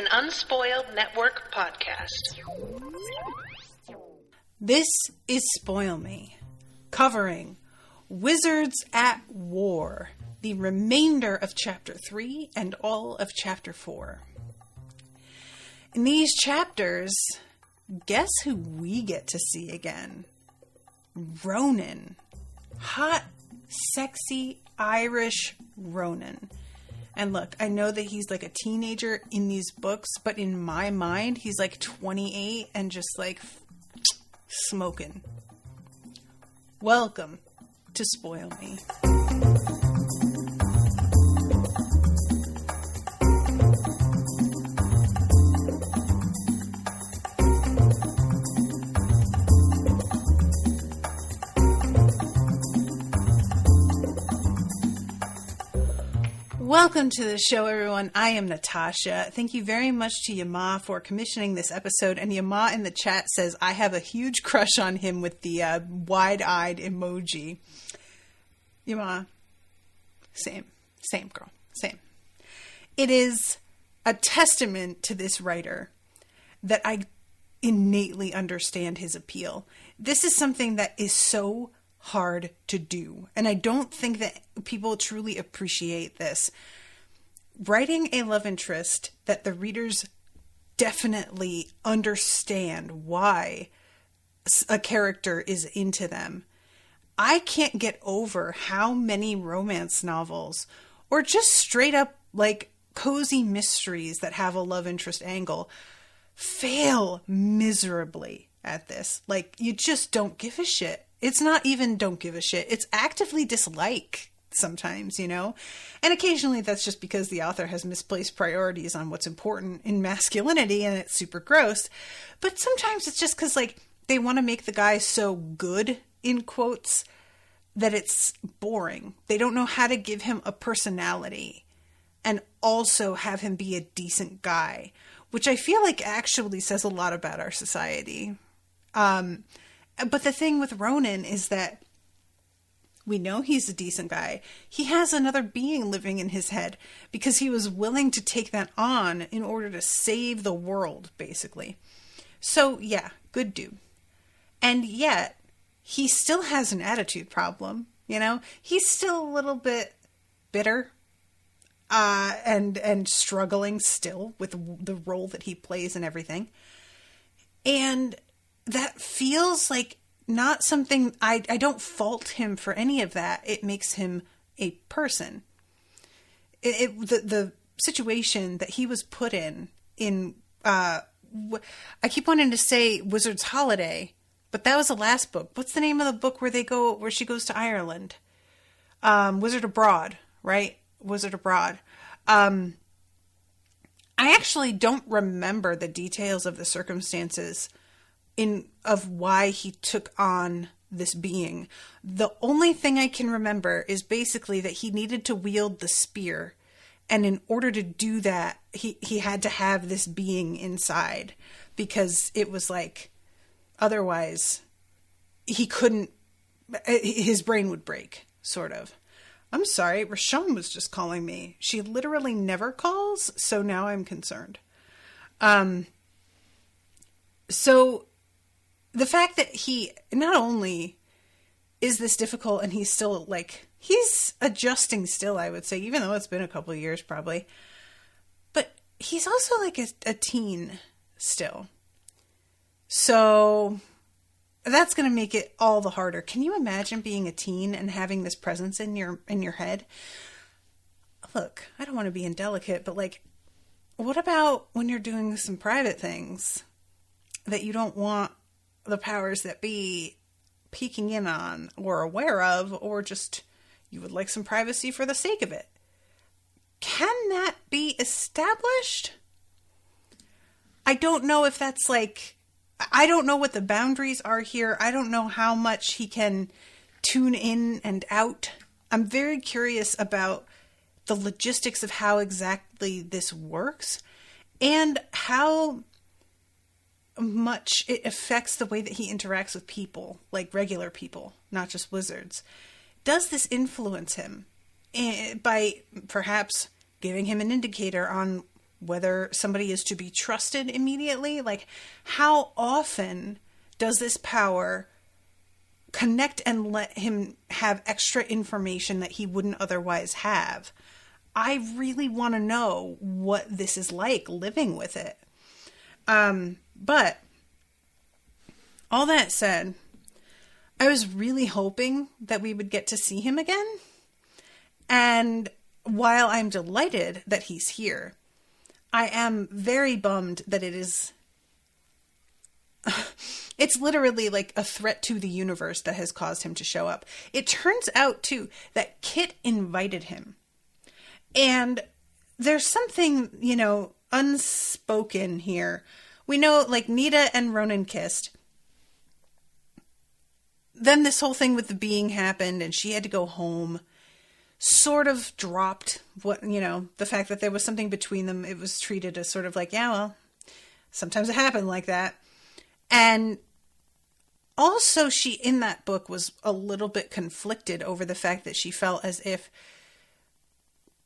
an Unspoiled Network podcast. This is Spoil Me, covering Wizards at War, the remainder of Chapter 3 and all of Chapter 4. In these chapters, guess who we get to see again? Ronan. Hot, sexy, Irish Ronan. And look, I know that he's like a teenager in these books, but in my mind, he's like 28 and just like smoking. Welcome to Spoil Me. Welcome to the show, everyone. I am Natasha. Thank you very much to Yama for commissioning this episode. And Yama in the chat says, I have a huge crush on him with the wide-eyed emoji. Yama, same girl, same. It is a testament to this writer that I innately understand his appeal. This is something that is so hard to do, and I don't think that people truly appreciate this. Writing a love interest that the readers definitely understand why a character is into them. I can't get over how many romance novels, or just straight up like cozy mysteries that have a love interest angle, fail miserably at this. Like, you just don't give a shit. It's not even don't give a shit. It's actively dislike sometimes, you know? And occasionally that's just because the author has misplaced priorities on what's important in masculinity and it's super gross. But sometimes it's just because, like, they want to make the guy so good, in quotes, that it's boring. They don't know how to give him a personality and also have him be a decent guy, which I feel like actually says a lot about our society. But the thing with Ronan is that we know he's a decent guy. He has another being living in his head because he was willing to take that on in order to save the world, basically. So, yeah, good dude. And yet, he still has an attitude problem, you know? He's still a little bit bitter and struggling still with the role that he plays and everything. And that feels like not something, I don't fault him for any of that. It makes him a person. The situation that he was put in, I keep wanting to say Wizard's Holiday, but that was the last book. What's the name of the book where she goes to Ireland? Wizard Abroad, right? Wizard Abroad. I actually don't remember the details of the circumstances of why he took on this being. The only thing I can remember is basically that he needed to wield the spear. And in order to do that, he had to have this being inside, because it was like, otherwise he couldn't, his brain would break, sort of. I'm sorry, Rashawn was just calling me. She literally never calls, so now I'm concerned. So the fact that he not only is this difficult, and he's still like, he's adjusting still, I would say, even though it's been a couple of years probably, but he's also like a teen still. So that's going to make it all the harder. Can you imagine being a teen and having this presence in your head? Look, I don't want to be indelicate, but like, what about when you're doing some private things that you don't want the powers that be peeking in on or aware of, or just you would like some privacy for the sake of it? Can that be established? I don't know if that's like, I don't know what the boundaries are here. I don't know how much he can tune in and out. I'm very curious about the logistics of how exactly this works and how much it affects the way that he interacts with people, like regular people, not just wizards. Does this influence him by perhaps giving him an indicator on whether somebody is to be trusted immediately. Like, how often does this power connect and let him have extra information that he wouldn't otherwise have? I really want to know what this is like living with it. But all that said, I was really hoping that we would get to see him again. And while I'm delighted that he's here, I am very bummed that it is... It's literally like a threat to the universe that has caused him to show up. It turns out, too, that Kit invited him. And there's something, you know, unspoken here. We know, like, Nita and Ronan kissed. Then this whole thing with the being happened and she had to go home. Sort of dropped what, you know, the fact that there was something between them. It was treated as sort of like, yeah, well, sometimes it happened like that. And also she, in that book, was a little bit conflicted over the fact that she felt as if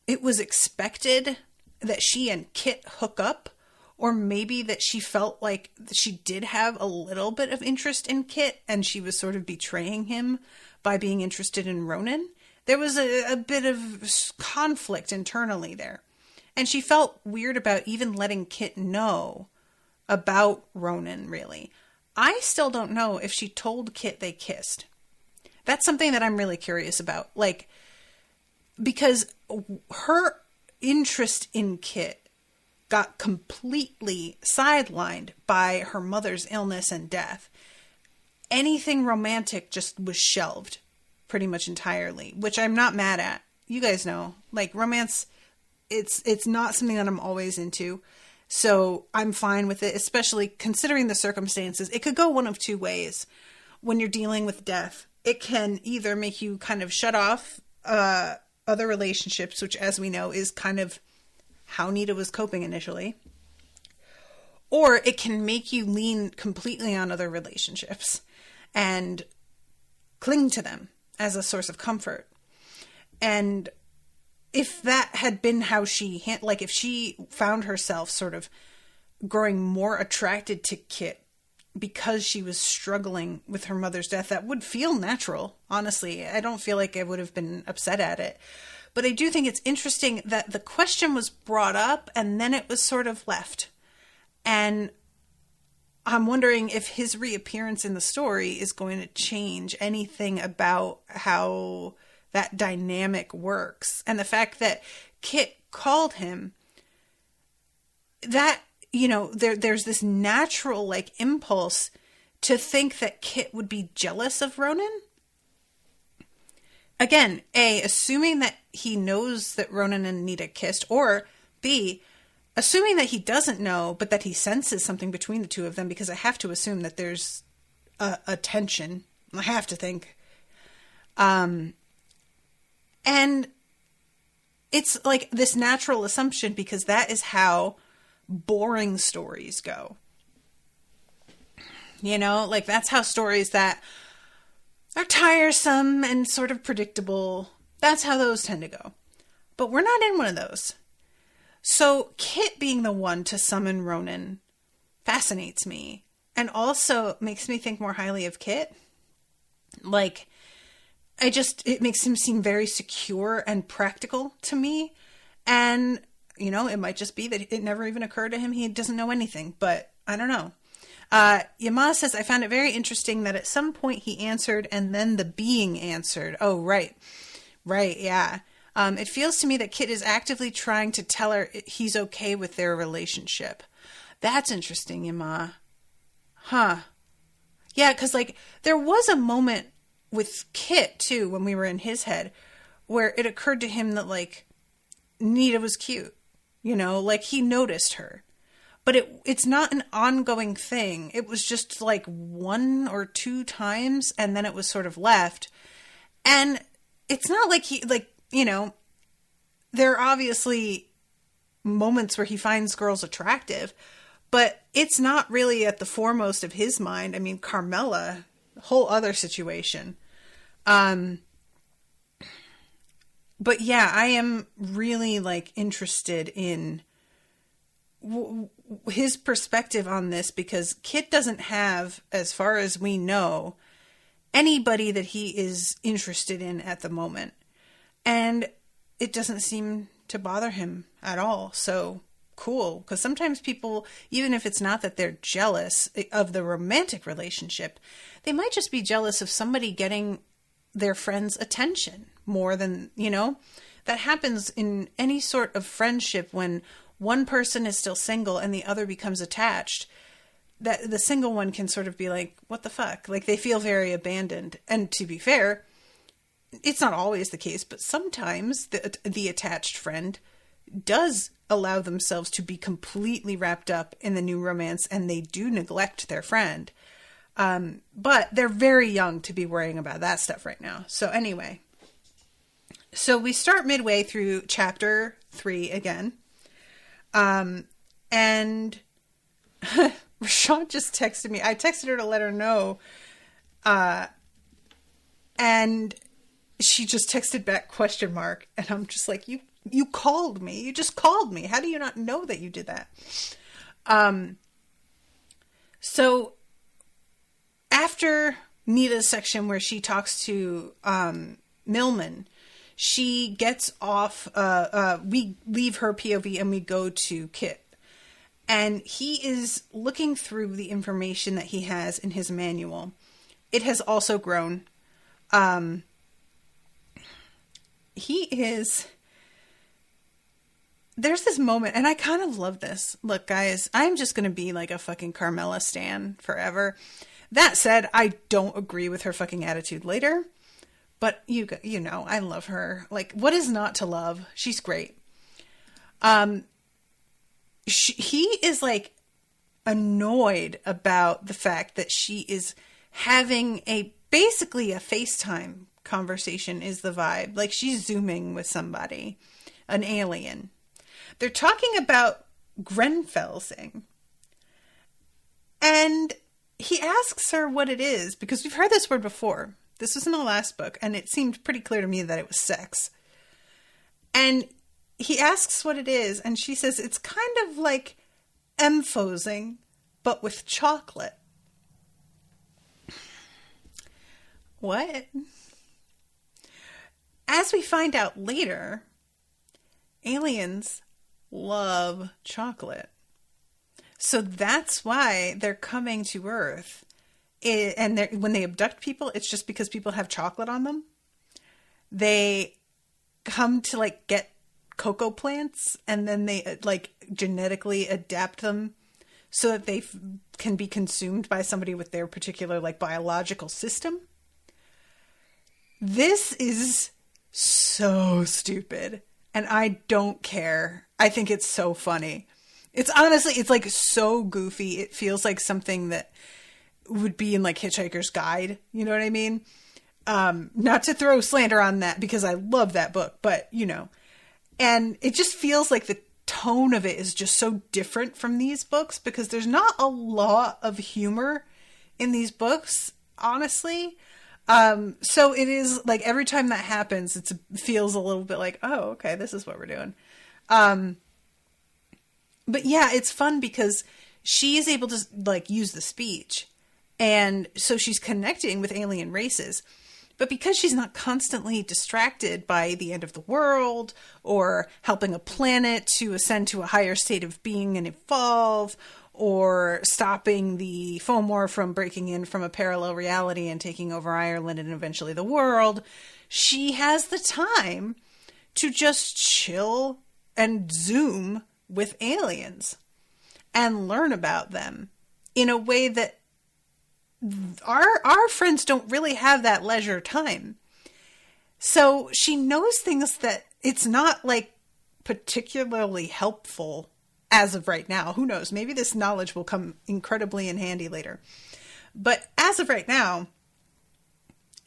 it was expected that she and Kit hook up, or maybe that she felt like she did have a little bit of interest in Kit and she was sort of betraying him by being interested in Ronan. There was a bit of conflict internally there. And she felt weird about even letting Kit know about Ronan, really. I still don't know if she told Kit they kissed. That's something that I'm really curious about. Like, because her interest in Kit got completely sidelined by her mother's illness and death. Anything romantic just was shelved pretty much entirely, which I'm not mad at. You guys know, like, romance, it's not something that I'm always into. So I'm fine with it, especially considering the circumstances. It could go one of two ways when you're dealing with death. It can either make you kind of shut off other relationships, which, as we know, is kind of how Nita was coping initially. Or it can make you lean completely on other relationships and cling to them as a source of comfort. And if that had been how she, like, if she found herself sort of growing more attracted to Kit because she was struggling with her mother's death, that would feel natural. Honestly, I don't feel like I would have been upset at it. But I do think it's interesting that the question was brought up and then it was sort of left. And I'm wondering if his reappearance in the story is going to change anything about how that dynamic works. And the fact that Kit called him, that, you know, there's this natural, like, impulse to think that Kit would be jealous of Ronan. Again, A, assuming that he knows that Ronan and Nita kissed, or B, assuming that he doesn't know, but that he senses something between the two of them, because I have to assume that there's a tension. I have to think. And it's like this natural assumption because that is how boring stories go. You know, like that's how stories that are tiresome and sort of predictable, that's how those tend to go. But we're not in one of those. So Kit being the one to summon Ronan fascinates me and also makes me think more highly of Kit. Like, it makes him seem very secure and practical to me. And, you know, it might just be that it never even occurred to him. He doesn't know anything, but I don't know. Yama says, I found it very interesting that at some point he answered and then the being answered. Oh, right. Right, yeah. It feels to me that Kit is actively trying to tell her he's okay with their relationship. That's interesting, Yama. Huh. Yeah, because, like, there was a moment with Kit, too, when we were in his head, where it occurred to him that, like, Nita was cute. You know, like, he noticed her. But it's not an ongoing thing. It was just, like, 1 or 2 times, and then it was sort of left. And it's not like he, like, you know, there are obviously moments where he finds girls attractive, but it's not really at the foremost of his mind. I mean, Carmela, whole other situation. But yeah, I am really, like, interested in his perspective on this, because Kit doesn't have, as far as we know, anybody that he is interested in at the moment. And it doesn't seem to bother him at all. So cool. Because sometimes people, even if it's not that they're jealous of the romantic relationship, they might just be jealous of somebody getting their friend's attention more than, that happens in any sort of friendship when one person is still single and the other becomes attached. That the single one can sort of be like, what the fuck? Like, they feel very abandoned. And to be fair, it's not always the case, but sometimes the attached friend does allow themselves to be completely wrapped up in the new romance, and they do neglect their friend. But they're very young to be worrying about that stuff right now. So anyway, so we start midway through chapter 3 again. And Rashawn just texted me. I texted her to let her know. And she just texted back ? And I'm just like, you called me. You just called me. How do you not know that you did that? So after Nita's section where she talks to Millman, she gets off, we leave her POV and we go to Kit. And he is looking through the information that he has in his manual. It has also grown. There's this moment, and I kind of love this. Look, guys, I'm just going to be like a fucking Carmela stan forever. That said, I don't agree with her fucking attitude later. But you know, I love her. Like, what is not to love? She's great. He is like annoyed about the fact that she is having basically a FaceTime conversation is the vibe. Like, she's Zooming with somebody, an alien. They're talking about Grenfellsing. And he asks her what it is, because we've heard this word before. This was in the last book, and it seemed pretty clear to me that it was sex. And he asks what it is, and she says it's kind of like emphosing, but with chocolate. What? As we find out later, aliens love chocolate. So that's why they're coming to Earth. And when they abduct people, it's just because people have chocolate on them. They come to like get cocoa plants, and then they like genetically adapt them so that they can be consumed by somebody with their particular like biological system. This is so stupid, and I don't care. I think it's so funny. It's honestly, it's like so goofy. It feels like something that would be in like Hitchhiker's Guide. You know what I mean? Not to throw slander on that, because I love that book, but and it just feels like the tone of it is just so different from these books, because there's not a lot of humor in these books, honestly. So it is like every time that happens, it feels a little bit like, oh, okay, this is what we're doing. But yeah, it's fun because she is able to like use the speech, and so she's connecting with alien races. But because she's not constantly distracted by the end of the world or helping a planet to ascend to a higher state of being and evolve, or stopping the Fomor from breaking in from a parallel reality and taking over Ireland and eventually the world, she has the time to just chill and Zoom with aliens and learn about them in a way that our friends don't really have that leisure time. So she knows things that it's not like particularly helpful as of right now. Who knows? Maybe this knowledge will come incredibly in handy later. But as of right now,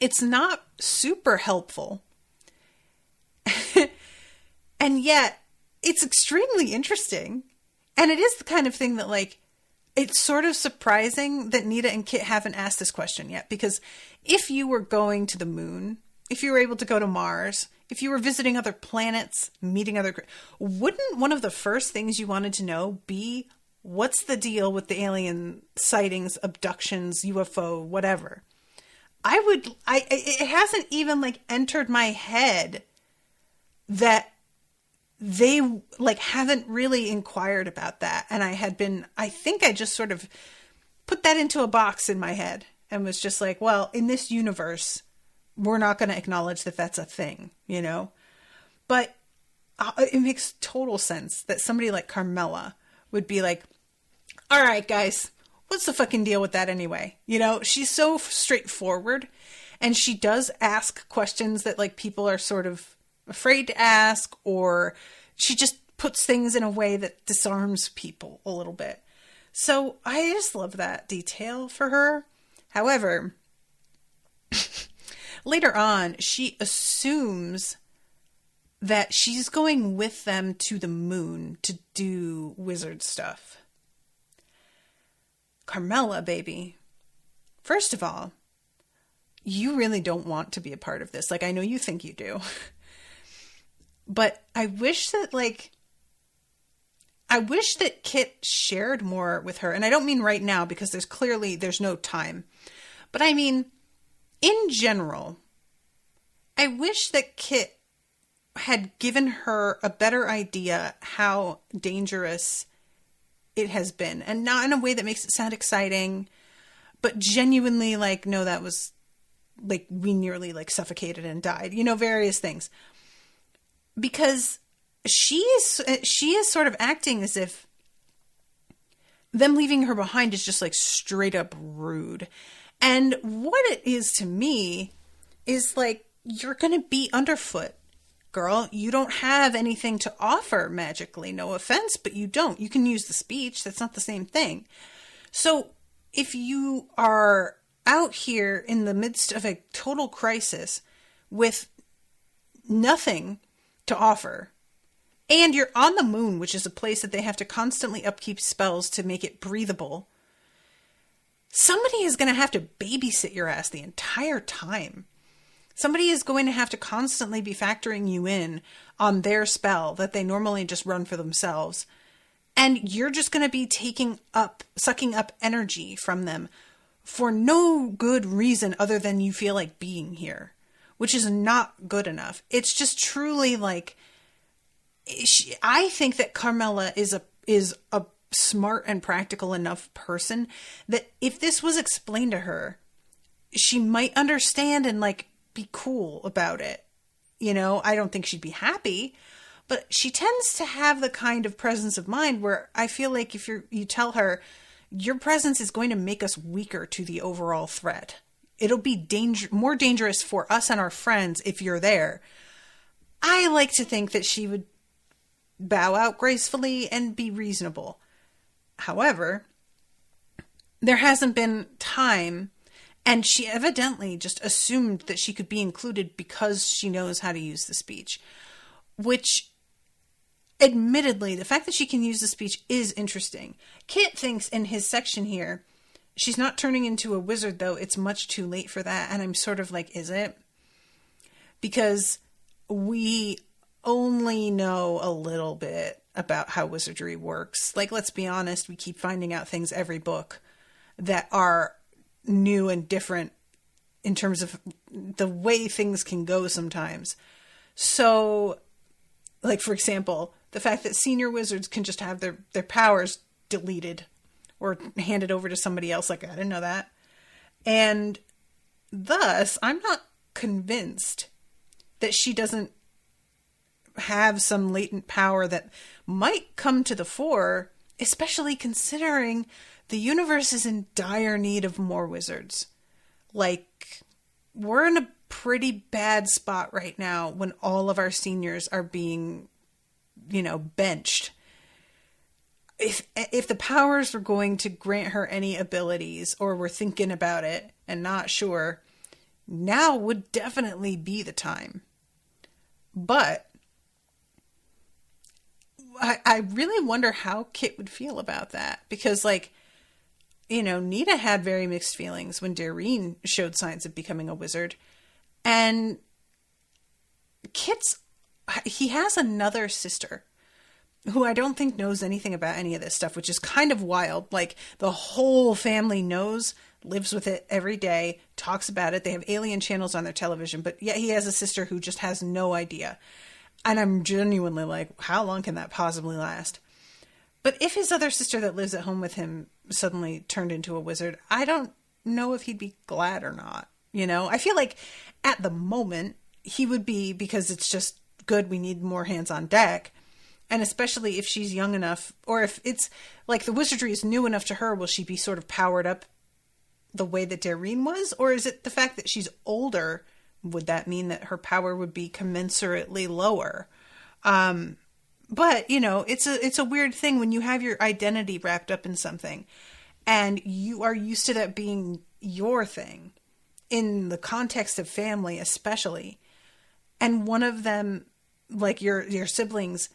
it's not super helpful. And yet it's extremely interesting. And it is the kind of thing that like, it's sort of surprising that Nita and Kit haven't asked this question yet, because if you were going to the moon, if you were able to go to Mars, if you were visiting other planets, meeting other... Wouldn't one of the first things you wanted to know be, what's the deal with the alien sightings, abductions, UFO, whatever? It hasn't even, like, entered my head that they, like, haven't really inquired about that. And I think I just sort of put that into a box in my head and was just like, well, in this universe, we're not going to acknowledge that that's a thing, you know? But it makes total sense that somebody like Carmela would be like, all right, guys, what's the fucking deal with that anyway? You know, she's so straightforward, and she does ask questions that, like, people are sort of afraid to ask, or she just puts things in a way that disarms people a little bit. So I just love that detail for her. However, later on, she assumes that she's going with them to the moon to do wizard stuff. Carmela, baby. First of all, you really don't want to be a part of this. Like, I know you think you do. But I wish that Kit shared more with her. And I don't mean right now, because there's no time. But I mean, in general, I wish that Kit had given her a better idea how dangerous it has been. And not in a way that makes it sound exciting, but genuinely like, no, that was like, we nearly like suffocated and died, you know, various things. Because she is sort of acting as if them leaving her behind is just like straight up rude. And what it is to me is like, you're going to be underfoot, girl. You don't have anything to offer magically. No offense, but you don't. You can use the speech. That's not the same thing. So if you are out here in the midst of a total crisis with nothing to offer, and you're on the moon, which is a place that they have to constantly upkeep spells to make it breathable, somebody is going to have to babysit your ass the entire time. Somebody is going to have to constantly be factoring you in on their spell that they normally just run for themselves. And you're just going to be sucking up energy from them for no good reason other than you feel like being here, which is not good enough. It's just truly like, I think that Carmela is a smart and practical enough person that if this was explained to her, she might understand and like be cool about it. You know, I don't think she'd be happy, but she tends to have the kind of presence of mind where I feel like if you tell her your presence is going to make us weaker to the overall threat, it'll be more dangerous for us and our friends if you're there. I like to think that she would bow out gracefully and be reasonable. However, there hasn't been time, and she evidently just assumed that she could be included because she knows how to use the speech, which admittedly, the fact that she can use the speech is interesting. Kit thinks in his section here, she's not turning into a wizard, though. It's much too late for that. And I'm sort of like, is it? Because we only know a little bit about how wizardry works. Like, let's be honest, we keep finding out things every book that are new and different in terms of the way things can go sometimes. So, like, for example, the fact that senior wizards can just have their powers deleted or handed over to somebody else. Like, I didn't know that. And thus, I'm not convinced that she doesn't have some latent power that might come to the fore, especially considering the universe is in dire need of more wizards. Like, we're in a pretty bad spot right now when all of our seniors are being, you know, benched. If the powers were going to grant her any abilities, or we're thinking about it and not sure, now would definitely be the time. But I really wonder how Kit would feel about that, because, like, you know, Nita had very mixed feelings when Doreen showed signs of becoming a wizard, and he has another sister who I don't think knows anything about any of this stuff, which is kind of wild. Like, the whole family knows, lives with it every day, talks about it. They have alien channels on their television, but yet he has a sister who just has no idea. And I'm genuinely like, how long can that possibly last? But if his other sister that lives at home with him suddenly turned into a wizard, I don't know if he'd be glad or not. You know, I feel like at the moment he would be, because it's just good. We need more hands on deck. And especially if she's young enough, or if it's like the wizardry is new enough to her, will she be sort of powered up the way that Dareen was? Or is it the fact that she's older? Would that mean that her power would be commensurately lower? But, you know, it's a weird thing when you have your identity wrapped up in something and you are used to that being your thing in the context of family, especially. And one of them, like your siblings,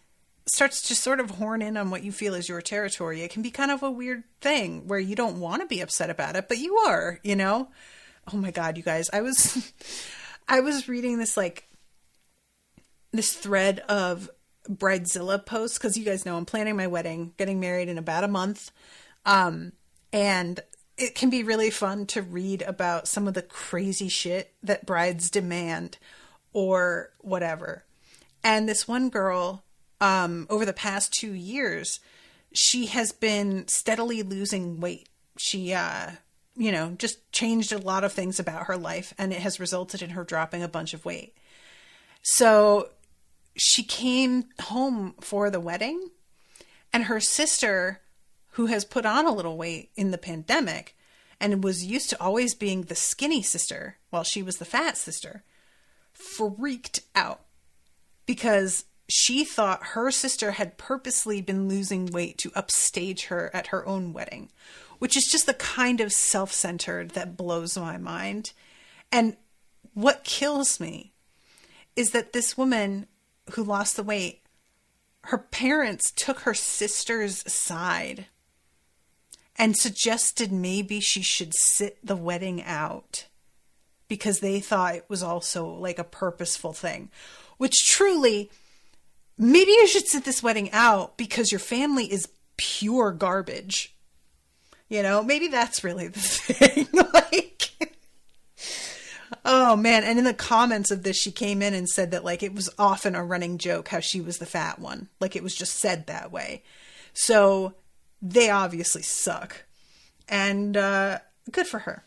starts to sort of horn in on what you feel is your territory. It can be kind of a weird thing where you don't want to be upset about it, but you are, you know? Oh my God, you guys, I was reading this, like, this thread of Bridezilla posts, because you guys know I'm planning my wedding, getting married in about a month. And it can be really fun to read about some of the crazy shit that brides demand or whatever. And this one girl, over the past 2 years, she has been steadily losing weight. She, you know, just changed a lot of things about her life, and it has resulted in her dropping a bunch of weight. So she came home for the wedding, and her sister, who has put on a little weight in the pandemic and was used to always being the skinny sister while she was the fat sister, freaked out because she thought her sister had purposely been losing weight to upstage her at her own wedding, which is just the kind of self-centered that blows my mind. And what kills me is that this woman who lost the weight, her parents took her sister's side and suggested maybe she should sit the wedding out because they thought it was also like a purposeful thing, which truly, maybe you should sit this wedding out because your family is pure garbage. You know, maybe that's really the thing. Like, oh man. And in the comments of this, she came in and said that, like, it was often a running joke how she was the fat one. Like, it was just said that way. So they obviously suck. And good for her.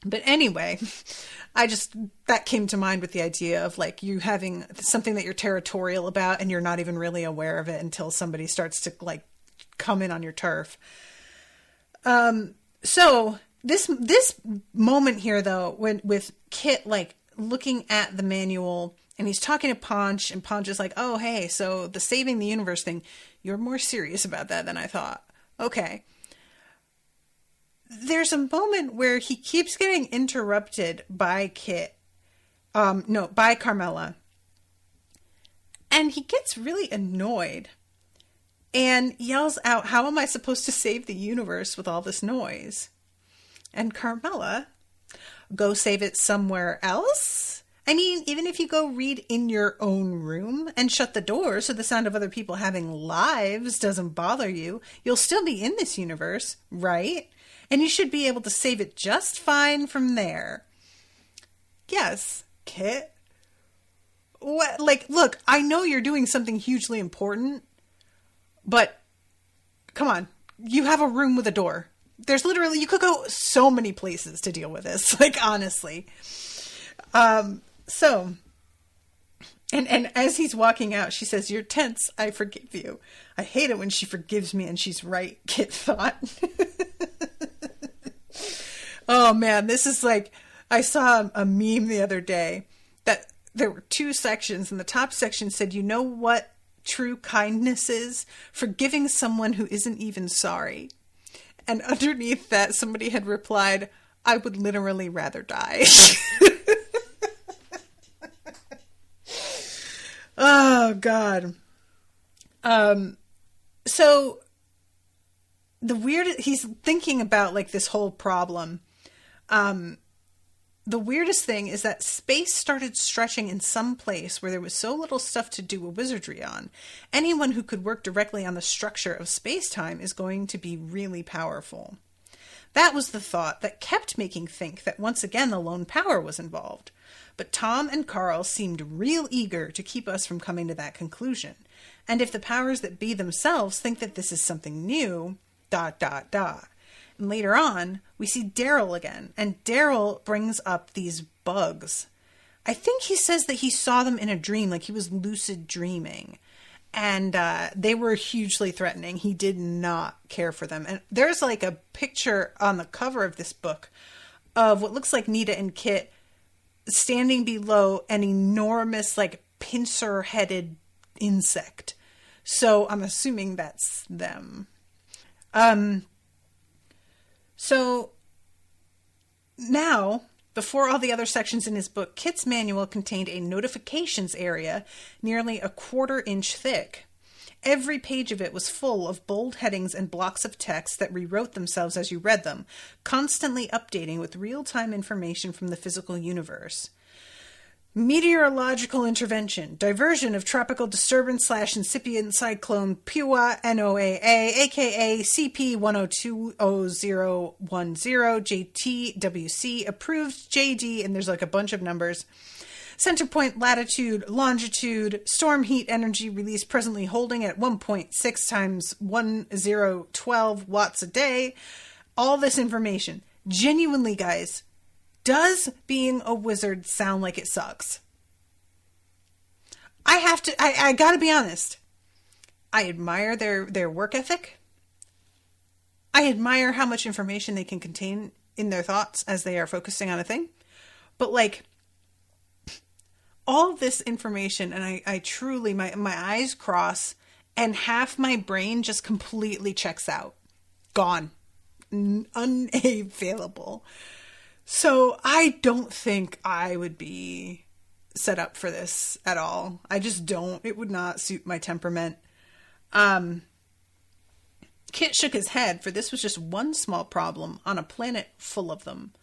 But anyway, that came to mind with the idea of, like, you having something that you're territorial about and you're not even really aware of it until somebody starts to, like, come in on your turf. So this moment here, though, with Kit, like, looking at the manual and he's talking to Ponch, and Ponch is like, oh, hey, so the saving the universe thing, you're more serious about that than I thought. Okay. There's a moment where he keeps getting interrupted by by Carmela. And he gets really annoyed and yells out, how am I supposed to save the universe with all this noise? And Carmela, go save it somewhere else? I mean, even if you go read in your own room and shut the door so the sound of other people having lives doesn't bother you, you'll still be in this universe, right? And you should be able to save it just fine from there. Yes, Kit. What? Like, look, I know you're doing something hugely important, but come on, you have a room with a door. There's literally, you could go so many places to deal with this, like, honestly. So, and as he's walking out, she says, you're tense, I forgive you. I hate it when she forgives me and she's right, Kit thought. Oh man, this is like, I saw a meme the other day that there were 2 sections, and the top section said, you know what true kindness is? Forgiving someone who isn't even sorry. And underneath that, somebody had replied, I would literally rather die. Oh, God. So he's thinking about, like, this whole problem. the weirdest thing is that space started stretching in some place where there was so little stuff to do a wizardry on. Anyone who could work directly on the structure of space-time is going to be really powerful. That was the thought that kept making think that once again the lone power was involved. But Tom and Carl seemed real eager to keep us from coming to that conclusion. And if the powers that be themselves think that this is something new, ... And later on, we see Daryl again, and Daryl brings up these bugs. I think he says that he saw them in a dream, like he was lucid dreaming. And they were hugely threatening. He did not care for them. And there's like a picture on the cover of this book of what looks like Nita and Kit standing below an enormous, like, pincer-headed insect. So I'm assuming that's them. So now, before all the other sections in his book, Kit's manual contained a notifications area nearly a 1/4 inch thick. Every page of it was full of bold headings and blocks of text that rewrote themselves as you read them, constantly updating with real-time information from the physical universe. Meteorological intervention. Diversion of tropical disturbance / incipient cyclone Piwa NOAA, aka CP102010 JTWC, approved JD, and there's like a bunch of numbers. Center point latitude, longitude, storm heat energy release presently holding at 1.6 times 1012 watts a day. All this information. Genuinely, guys, does being a wizard sound like it sucks? I gotta be honest. I admire their work ethic. I admire how much information they can contain in their thoughts as they are focusing on a thing. But like, all of this information, and I truly, my eyes cross and half my brain just completely checks out. Gone. Unavailable. So I don't think I would be set up for this at all. I just don't. It would not suit my temperament. Kit shook his head, for this was just one small problem on a planet full of them.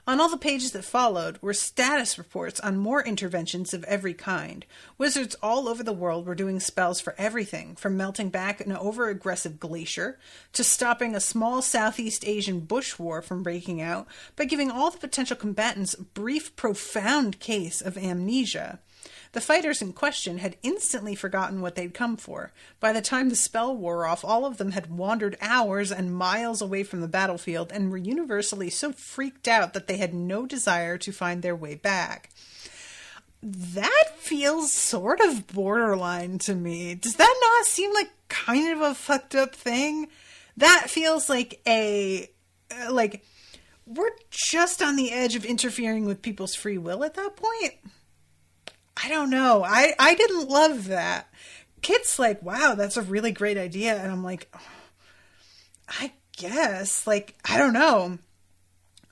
On all the pages that followed were status reports on more interventions of every kind. Wizards all over the world were doing spells for everything, from melting back an over-aggressive glacier to stopping a small Southeast Asian bush war from breaking out by giving all the potential combatants a brief, profound case of amnesia. The fighters in question had instantly forgotten what they'd come for. By the time the spell wore off, all of them had wandered hours and miles away from the battlefield and were universally so freaked out that they had no desire to find their way back. That feels sort of borderline to me. Does that not seem like kind of a fucked up thing? That feels like we're just on the edge of interfering with people's free will at that point. I don't know. I didn't love that. Kit's like, wow, that's a really great idea. And I'm like, oh, I guess. Like, I don't know.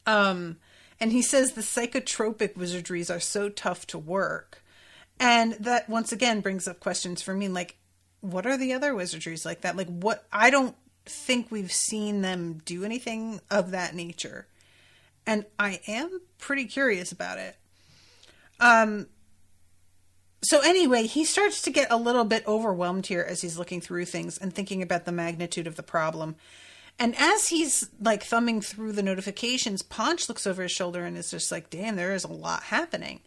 And he says the psychotropic wizardries are so tough to work. And that, once again, brings up questions for me. Like, what are the other wizardries like that? Like, what? I don't think we've seen them do anything of that nature. And I am pretty curious about it. So anyway, he starts to get a little bit overwhelmed here as he's looking through things and thinking about the magnitude of the problem. And as he's like thumbing through the notifications, Ponch looks over his shoulder and is just like, damn, there is a lot happening.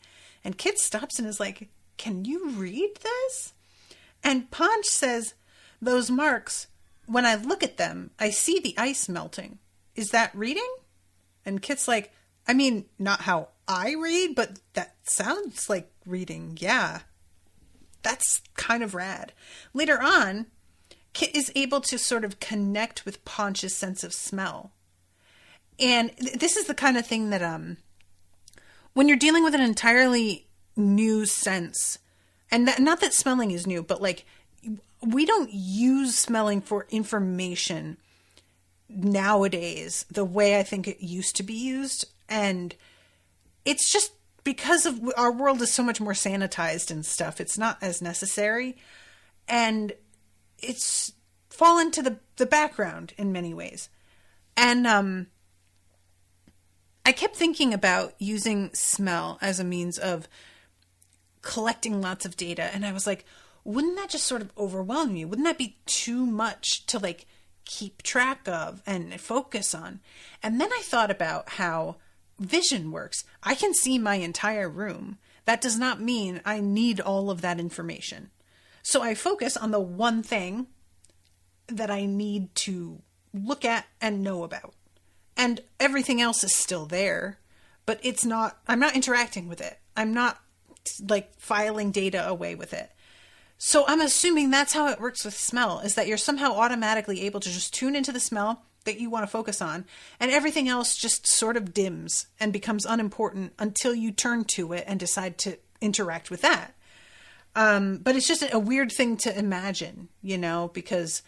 And Kit stops and is like, can you read this? And Ponch says, those marks, when I look at them, I see the ice melting. Is that reading? And Kit's like, I mean, not how I read, but that sounds like reading. Yeah. That's kind of rad. Later on, Kit is able to sort of connect with Ponch's sense of smell. And this is the kind of thing that, when you're dealing with an entirely new sense, and not that smelling is new, but like, we don't use smelling for information nowadays the way I think it used to be used. And it's just because of our world is so much more sanitized and stuff. It's not as necessary. And it's fallen to the background in many ways. And I kept thinking about using smell as a means of collecting lots of data. And I was like, wouldn't that just sort of overwhelm you? Wouldn't that be too much to like keep track of and focus on? And then I thought about how vision works. I can see my entire room. That does not mean I need all of that information. So I focus on the one thing that I need to look at and know about. And everything else is still there, but I'm not interacting with it. I'm not like filing data away with it. So I'm assuming that's how it works with smell, is that you're somehow automatically able to just tune into the smell that you want to focus on, and everything else just sort of dims and becomes unimportant until you turn to it and decide to interact with that. But it's just a weird thing to imagine, because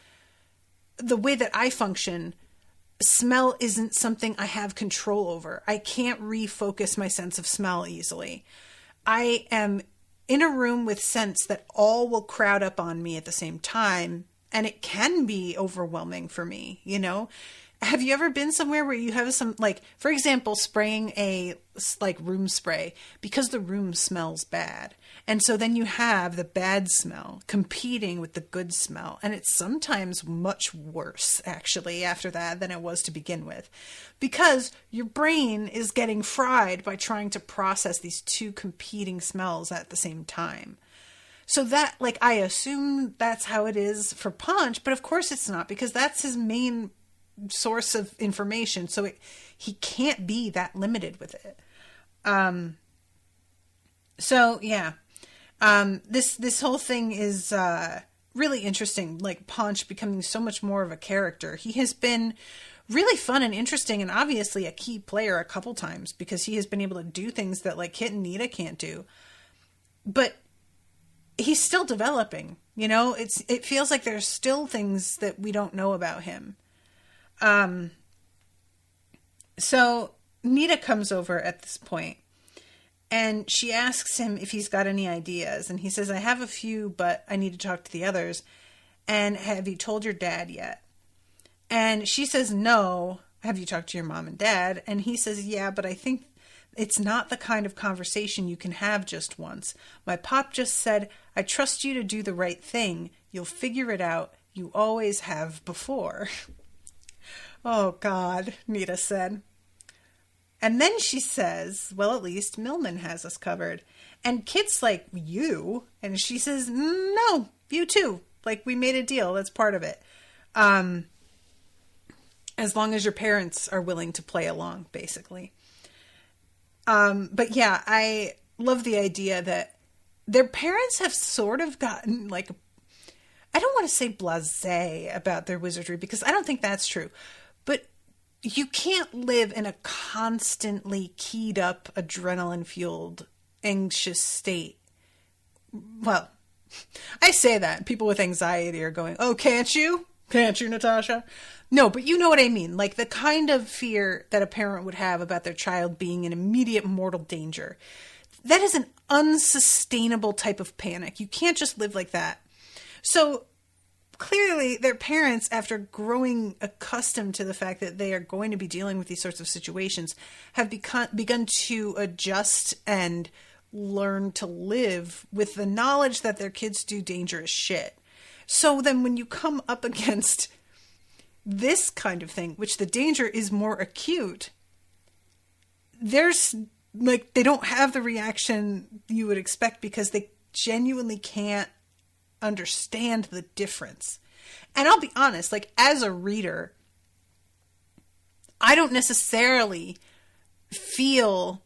the way that I function, smell isn't something I have control over. I can't refocus my sense of smell easily. I am in a room with scents that all will crowd up on me at the same time, and it can be overwhelming for me, Have you ever been somewhere where you have some, like, for example, spraying a, like, room spray because the room smells bad. And so then you have the bad smell competing with the good smell. And it's sometimes much worse, actually, after that than it was to begin with. Because your brain is getting fried by trying to process these two competing smells at the same time. So that, like, I assume that's how it is for Punch, but of course it's not, because that's his main source of information. So he can't be that limited with it. This whole thing is really interesting. Like Punch becoming so much more of a character. He has been really fun and interesting, and obviously a key player a couple times because he has been able to do things that like Kit and Nita can't do. But he's still developing. It feels like there's still things that we don't know about him. So Nita comes over at this point and she asks him if he's got any ideas. And he says, I have a few, but I need to talk to the others. And have you told your dad yet? And she says, no. Have you talked to your mom and dad? And he says, yeah, but I think it's not the kind of conversation you can have just once. My pop just said, I trust you to do the right thing. You'll figure it out. You always have before. Oh, God, Nita said. And then she says, well, at least Millman has us covered. And Kit's like, you? And she says, no, you too. Like, we made a deal. That's part of it. As long as your parents are willing to play along, basically. But yeah, I love the idea that their parents have sort of gotten, like, I don't want to say blasé about their wizardry, because I don't think that's true. But you can't live in a constantly keyed up, adrenaline-fueled, anxious state. Well, I say that. People with anxiety are going, oh, can't you? Can't you, Natasha? No, but you know what I mean. Like the kind of fear that a parent would have about their child being in immediate mortal danger. That is an unsustainable type of panic. You can't just live like that. So clearly their parents, after growing accustomed to the fact that they are going to be dealing with these sorts of situations, have begun to adjust and learn to live with the knowledge that their kids do dangerous shit. So then when you come up against this kind of thing, which the danger is more acute, there's like, they don't have the reaction you would expect because they genuinely can't understand the difference. And I'll be honest, like as a reader, I don't necessarily feel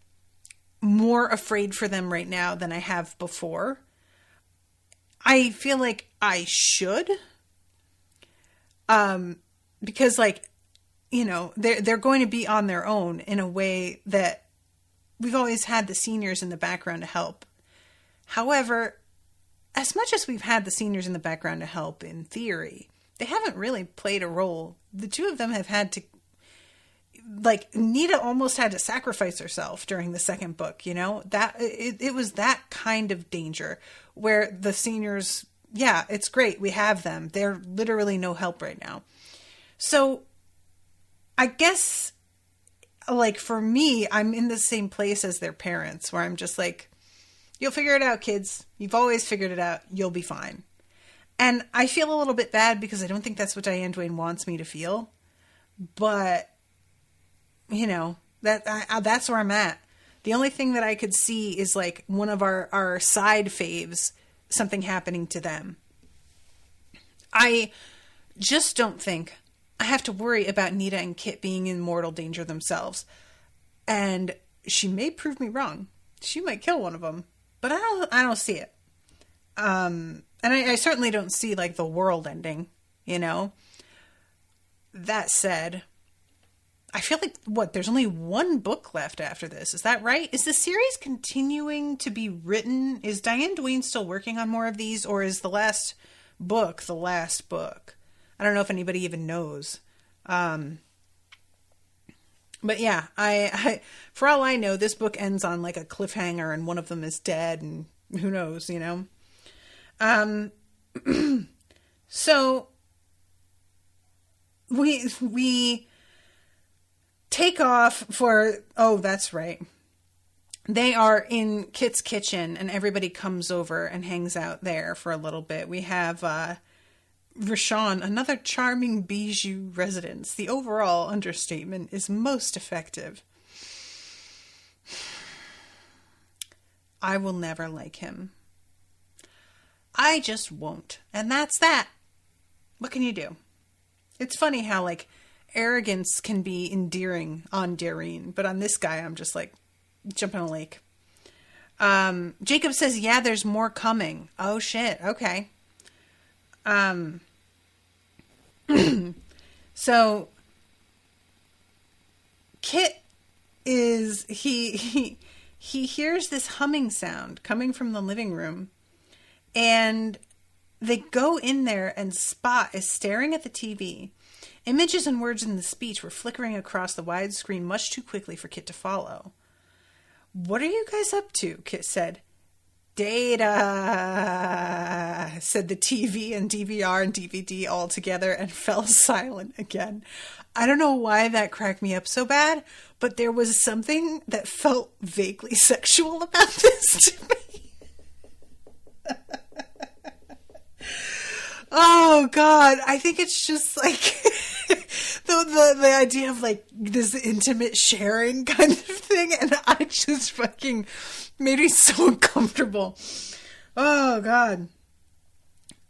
more afraid for them right now than I have before. I feel like I should, because like, you know, they're going to be on their own in a way that we've always had the seniors in the background to help. However, as much as we've had the seniors in the background to help in theory, they haven't really played a role. The two of them have had to, like, Nita almost had to sacrifice herself during the second book, you know? That it was that kind of danger where the seniors, yeah, it's great, we have them. They're literally no help right now. So I guess like, for me, I'm in the same place as their parents, where I'm just like, you'll figure it out, kids. You've always figured it out. You'll be fine. And I feel a little bit bad because I don't think that's what Diane Duane wants me to feel. But, you know, that's where I'm at. The only thing that I could see is, like, one of our side faves, something happening to them. I just don't think I have to worry about Nita and Kit being in mortal danger themselves. And she may prove me wrong. She might kill one of them. But I don't see it. And I certainly don't see, like, the world ending, you know? That said, I feel like, there's only one book left after this. Is that right? Is the series continuing to be written? Is Diane Duane still working on more of these? Or is the last book the last book? I don't know if anybody even knows. But yeah, I for all I know, this book ends on, like, a cliffhanger and one of them is dead and who knows, you know? So we take off for, oh, that's right. They are in Kit's kitchen and everybody comes over and hangs out there for a little bit. We have, Rashawn, another charming bijou residence. The overall understatement is most effective. I will never like him. I just won't. And that's that. What can you do? It's funny how, like, arrogance can be endearing on Dareen, but on this guy, I'm just like, jump in a lake. Jacob says, yeah, there's more coming. Oh, shit. Okay. So Kit is, he hears this humming sound coming from the living room, and they go in there and Spot is staring at the TV. Images and words in the speech were flickering across the wide screen much too quickly for Kit to follow. What are you guys up to? Kit said. Data, said the TV and DVR and DVD all together and fell silent again. I don't know why that cracked me up so bad, but there was something that felt vaguely sexual about this to me. Oh, God. I think it's just like the idea of, like, this intimate sharing kind of thing. And I just fucking made me so uncomfortable. Oh, God.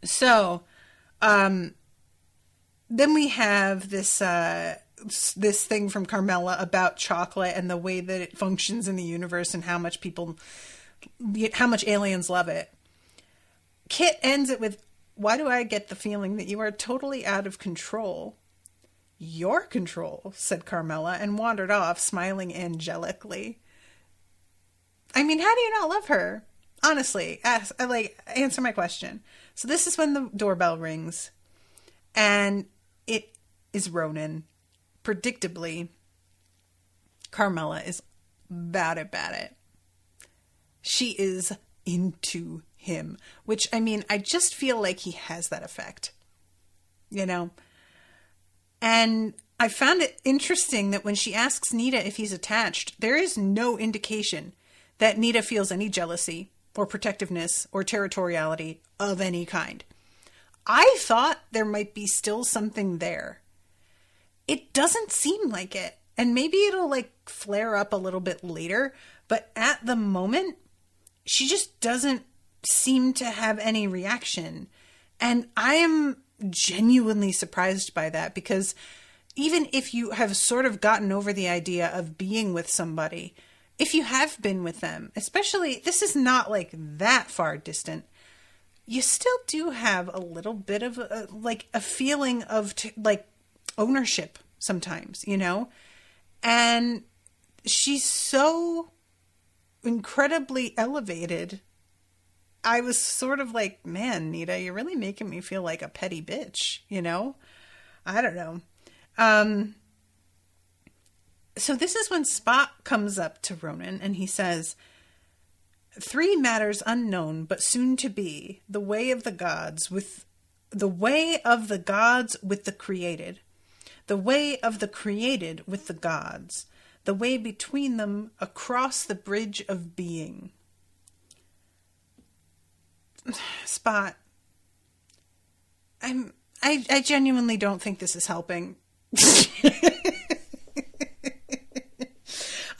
So, then we have this thing from Carmela about chocolate and the way that it functions in the universe and how much aliens love it. Kit ends it with, why do I get the feeling that you are totally out of control? Your control, said Carmela, and wandered off, smiling angelically. I mean, how do you not love her? Honestly, answer my question. So this is when the doorbell rings, and it is Ronan. Predictably, Carmela is bad at it. She is into him, which, I mean, I just feel like he has that effect, you know? And I found it interesting that when she asks Nita if he's attached, there is no indication that Nita feels any jealousy or protectiveness or territoriality of any kind. I thought there might be still something there. It doesn't seem like it. And maybe it'll, like, flare up a little bit later, but at the moment, she just doesn't seem to have any reaction. And I am genuinely surprised by that, because even if you have sort of gotten over the idea of being with somebody, if you have been with them, especially, this is not like that far distant, you still do have a little bit of a feeling of like ownership sometimes, you know? And she's so incredibly elevated. I was sort of like, man, Nita, you're really making me feel like a petty bitch, you know? I don't know. So this is when Spot comes up to Ronan and he says, 3 matters unknown, but soon to be, the way of the gods with the created, the way of the created with the gods, the way between them across the bridge of being. Spot. I genuinely don't think this is helping.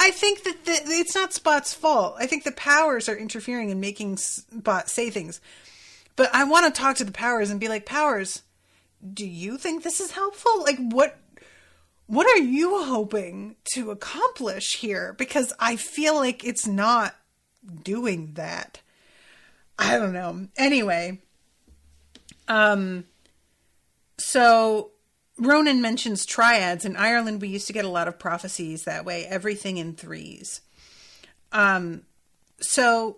I think that it's not Spot's fault. I think the powers are interfering and making Spot say things. But I want to talk to the powers and be like, Powers, do you think this is helpful? Like, what are you hoping to accomplish here? Because I feel like it's not doing that. I don't know. Anyway, so Ronan mentions triads. In Ireland, we used to get a lot of prophecies that way. Everything in threes. So,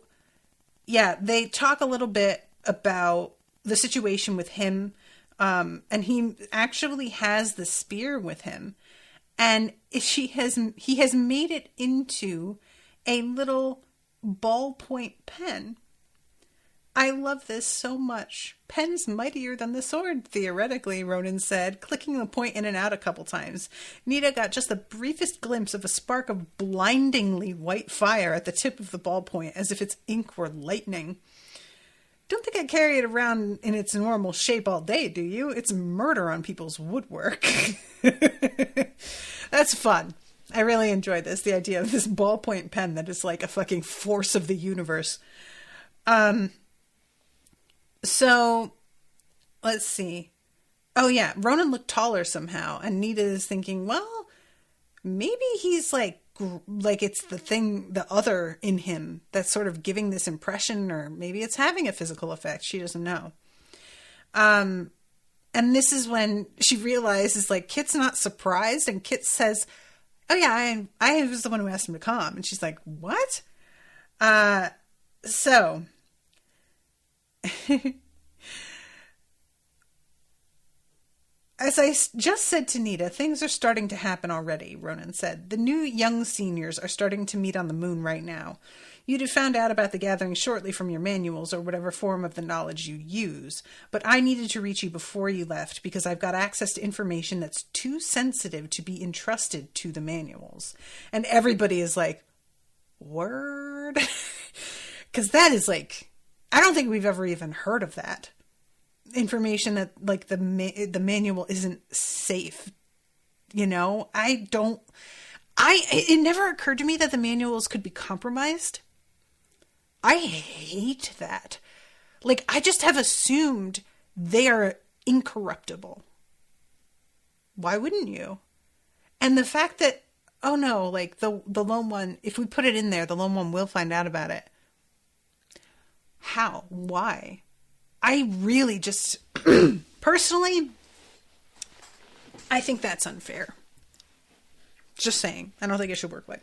yeah, they talk a little bit about the situation with him. And he actually has the spear with him. And he has made it into a little ballpoint pen. I love this so much. Pen's mightier than the sword, theoretically, Ronan said, clicking the point in and out a couple times. Nita got just the briefest glimpse of a spark of blindingly white fire at the tip of the ballpoint, as if its ink were lightning. Don't think I'd carry it around in its normal shape all day, do you? It's murder on people's woodwork. That's fun. I really enjoyed this, the idea of this ballpoint pen that is like a fucking force of the universe. So, let's see. Oh yeah, Ronan looked taller somehow, and Nita is thinking, well, maybe he's like it's the thing, the other in him that's sort of giving this impression, or maybe it's having a physical effect. She doesn't know. And this is when she realizes, like, Kit's not surprised, and Kit says, oh yeah, I was the one who asked him to come. And she's like, what? So... As I just said to Nita, things are starting to happen already, Ronan said. The new young seniors are starting to meet on the moon right now. You'd have found out about the gathering shortly from your manuals or whatever form of the knowledge you use. But I needed to reach you before you left because I've got access to information that's too sensitive to be entrusted to the manuals. And everybody is like, word? Because that is like... I don't think we've ever even heard of that. Information that, like, the manual isn't safe. You know? It never occurred to me that the manuals could be compromised. I hate that. Like, I just have assumed they are incorruptible. Why wouldn't you? And the fact that, oh no, like, the lone one, if we put it in there, the lone one will find out about it. How? Why? I really just, personally, I think that's unfair. Just saying. I don't think it should work like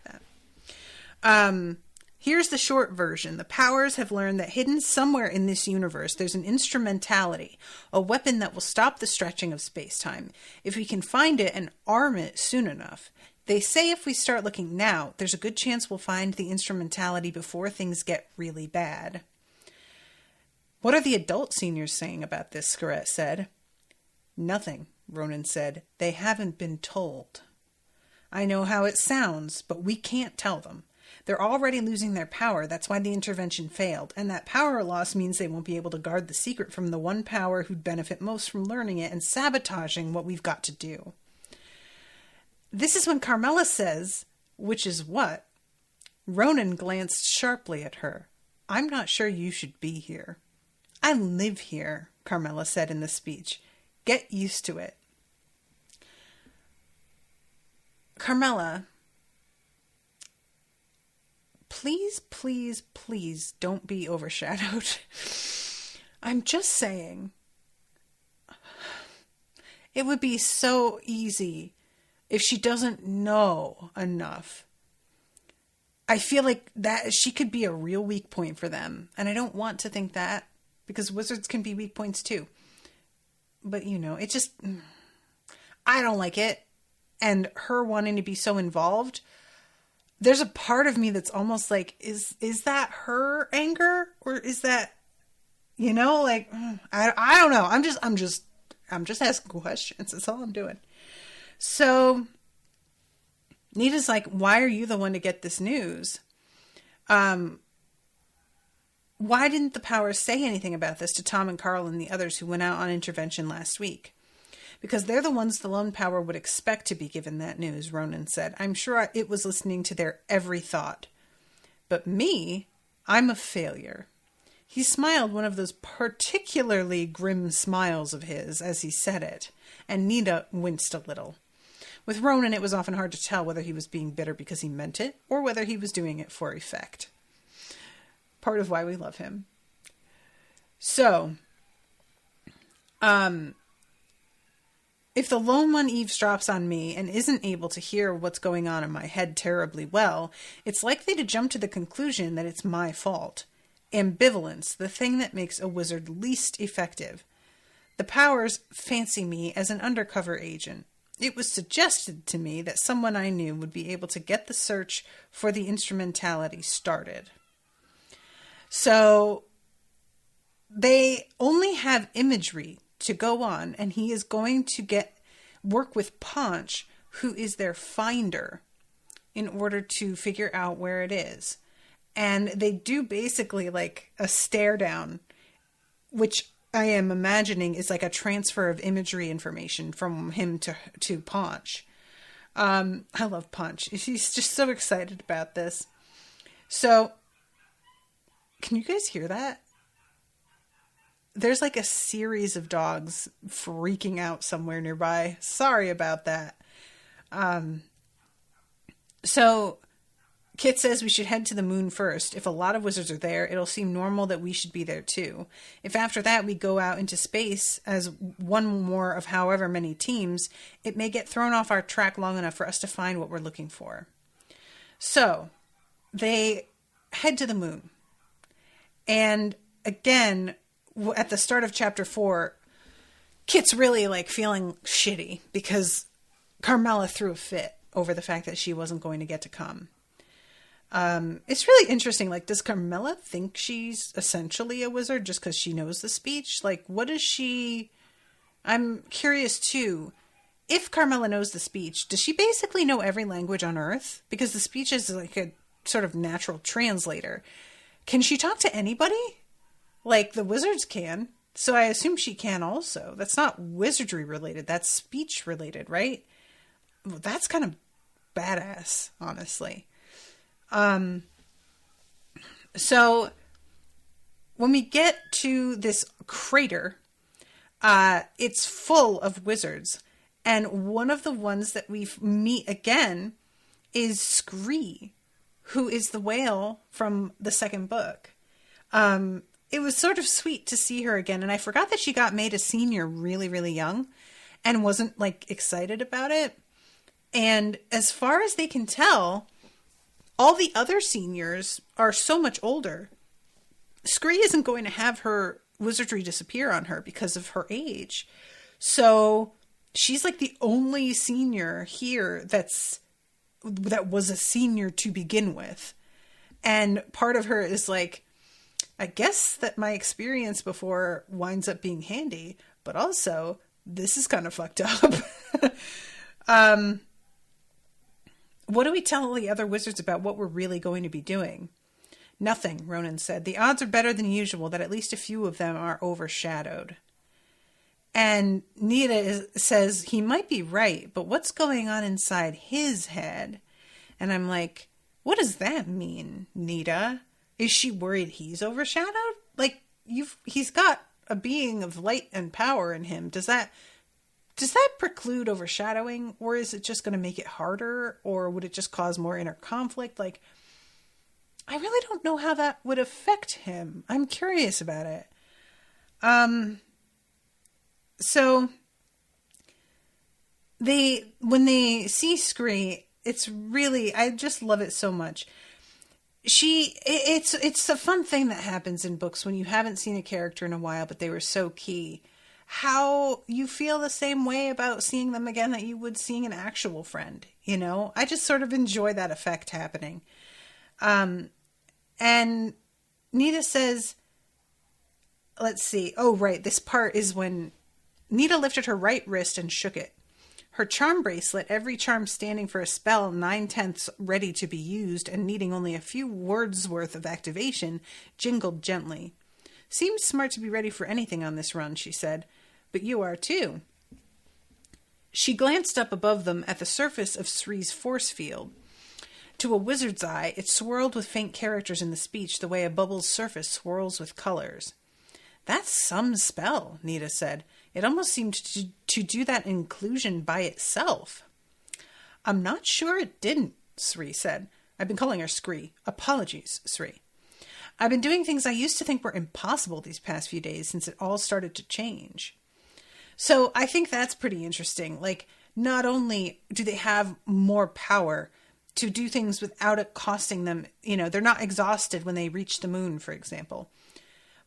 that. Here's the short version. The powers have learned that hidden somewhere in this universe, there's an instrumentality, a weapon that will stop the stretching of space-time. If we can find it and arm it soon enough. They say if we start looking now, there's a good chance we'll find the instrumentality before things get really bad. What are the adult seniors saying about this? Scarrett said. Nothing, Ronan said. They haven't been told. I know how it sounds, but we can't tell them. They're already losing their power. That's why the intervention failed. And that power loss means they won't be able to guard the secret from the one power who'd benefit most from learning it and sabotaging what we've got to do. This is when Carmela says, which is what? Ronan glanced sharply at her. I'm not sure you should be here. I live here, Carmela said in the speech. Get used to it. Carmela, please, please, please don't be overshadowed. I'm just saying, it would be so easy if she doesn't know enough. I feel like that she could be a real weak point for them, and I don't want to think that. Because wizards can be weak points too. But, you know, it just... I don't like it. And her wanting to be so involved, there's a part of me that's almost like, is that her anger? Or is that, you know, like, I don't know. I'm just asking questions. That's all I'm doing. So, Nita's like, why are you the one to get this news? Why didn't the powers say anything about this to Tom and Carl and the others who went out on intervention last week? Because they're the ones the lone power would expect to be given that news, Ronan said. I'm sure it was listening to their every thought. But me, I'm a failure. He smiled one of those particularly grim smiles of his as he said it, and Nita winced a little. With Ronan, it was often hard to tell whether he was being bitter because he meant it, or whether he was doing it for effect. Part of why we love him. So, if the lone one eavesdrops on me and isn't able to hear what's going on in my head terribly well, it's likely to jump to the conclusion that it's my fault. Ambivalence, the thing that makes a wizard least effective. The powers fancy me as an undercover agent. It was suggested to me that someone I knew would be able to get the search for the instrumentality started. So they only have imagery to go on, and he is going to work with Paunch, who is their finder, in order to figure out where it is. And they do basically like a stare down, which I am imagining is like a transfer of imagery information from him to Paunch. I love Paunch. He's just so excited about this. So, can you guys hear that? There's like a series of dogs freaking out somewhere nearby. Sorry about that. So Kit says we should head to the moon first. If a lot of wizards are there, it'll seem normal that we should be there too. If after that we go out into space as one more of however many teams, it may get thrown off our track long enough for us to find what we're looking for. So they head to the moon. And again, at the start of chapter 4, Kit's really like feeling shitty because Carmela threw a fit over the fact that she wasn't going to get to come. It's really interesting. Like, does Carmela think she's essentially a wizard just because she knows the speech? Like, what is she? I'm curious too. If Carmela knows the speech, does she basically know every language on Earth? Because the speech is like a sort of natural translator. Can she talk to anybody? Like the wizards can. So I assume she can also. That's not wizardry related. That's speech related, right? Well, that's kind of badass, honestly. So when we get to this crater, it's full of wizards. And one of the ones that we meet again is Scree, who is the whale from the second book. It was sort of sweet to see her again. And I forgot that she got made a senior really, really young and wasn't like excited about it. And as far as they can tell, all the other seniors are so much older. Scree isn't going to have her wizardry disappear on her because of her age. So she's like the only senior here that was a senior to begin with. And part of her is like, I guess that my experience before winds up being handy, but also this is kind of fucked up. What do we tell the other wizards about what we're really going to be doing? Nothing, Ronan said. The odds are better than usual that at least a few of them are overshadowed. And Nita says he might be right, but what's going on inside his head? And I'm like, what does that mean, Nita? Is she worried he's overshadowed? Like, he's got a being of light and power in him. Does that preclude overshadowing, or is it just going to make it harder, or would it just cause more inner conflict? Like, I really don't know how that would affect him. I'm curious about it. So when they see Scree, it's really, I just love it so much. It's a fun thing that happens in books when you haven't seen a character in a while, but they were so key. How you feel the same way about seeing them again that you would seeing an actual friend, you know? I just sort of enjoy that effect happening. And Nita says, let's see. Oh, right. This part is when Nita lifted her right wrist and shook it. Her charm bracelet, every charm standing for a spell 9/10 ready to be used and needing only a few words worth of activation, jingled gently. Seems smart to be ready for anything on this run, she said. But you are too. She glanced up above them at the surface of Sri's force field. To a wizard's eye, it swirled with faint characters in the speech the way a bubble's surface swirls with colors. That's some spell, Nita said. It almost seemed to do that inclusion by itself. I'm not sure it didn't, Sri said. I've been calling her Scree. Apologies, Sri. I've been doing things I used to think were impossible these past few days since it all started to change. So I think that's pretty interesting. Like, not only do they have more power to do things without it costing them, they're not exhausted when they reach the moon, for example.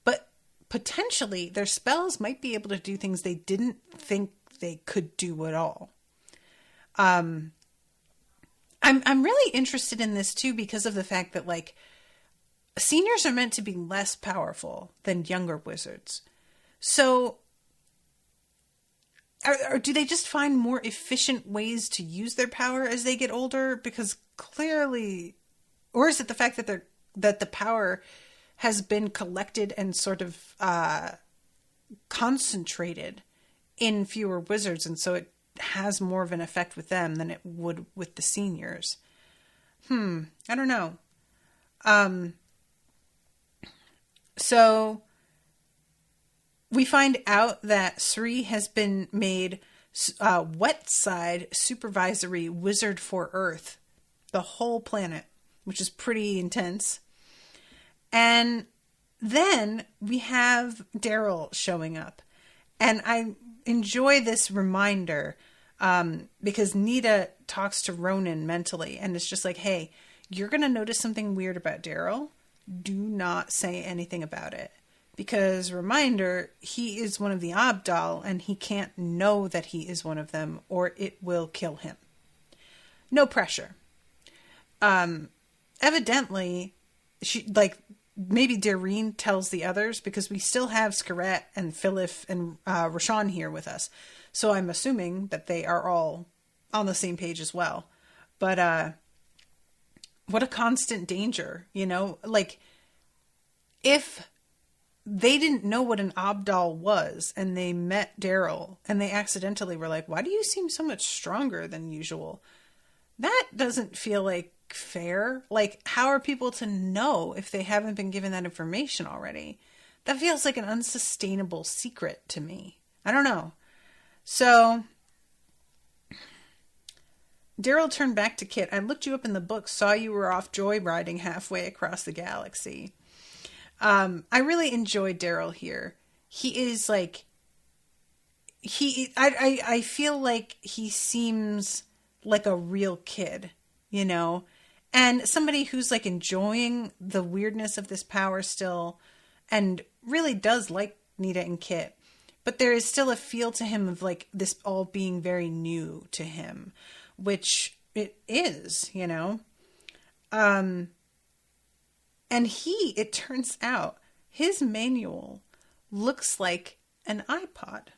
But potentially their spells might be able to do things they didn't think they could do at all. I'm really interested in this too because of the fact that, like, seniors are meant to be less powerful than younger wizards. So or do they just find more efficient ways to use their power as they get older? Because clearly, or is it the fact that that the power has been collected and sort of concentrated in fewer wizards, and so it has more of an effect with them than it would with the seniors? I don't know. So we find out that Sri has been made wet side supervisory wizard for Earth, the whole planet, which is pretty intense. And then we have Daryl showing up. And I enjoy this reminder because Nita talks to Ronan mentally, and it's just like, hey, you're going to notice something weird about Daryl. Do not say anything about it. Because, reminder, he is one of the Abdal, and he can't know that he is one of them, or it will kill him. No pressure. Evidently, maybe Dareen tells the others, because we still have Scarrett and Philip and Rashawn here with us. So I'm assuming that they are all on the same page as well. But, what a constant danger, Like, if they didn't know what an Abdal was, and they met Daryl, and they accidentally were like, why do you seem so much stronger than usual? That doesn't feel like fair. Like, how are people to know if they haven't been given that information already? That feels like an unsustainable secret to me. I don't know. So Daryl turned back to Kit. I looked you up in the book, saw you were off joyriding halfway across the galaxy. I really enjoyed Daryl here. He is like, I feel like he seems like a real kid, and somebody who's like enjoying the weirdness of this power still, and really does like Nita and Kit, but there is still a feel to him of like this all being very new to him, which it is, And it turns out, his manual looks like an iPod.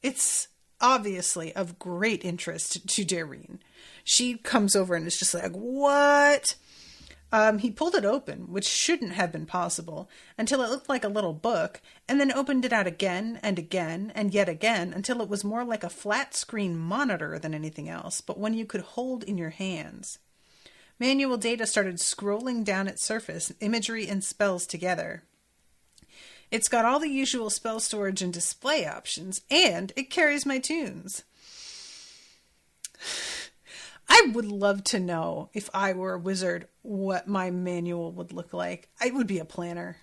It's obviously of great interest to Dareen. She comes over and is just like, what? He pulled it open, which shouldn't have been possible, until it looked like a little book, and then opened it out again and again and yet again until it was more like a flat screen monitor than anything else, but one you could hold in your hands. Manual data started scrolling down its surface, imagery and spells together. It's got all the usual spell storage and display options, and it carries my tunes. I would love to know, if I were a wizard, what my manual would look like. It would be a planner.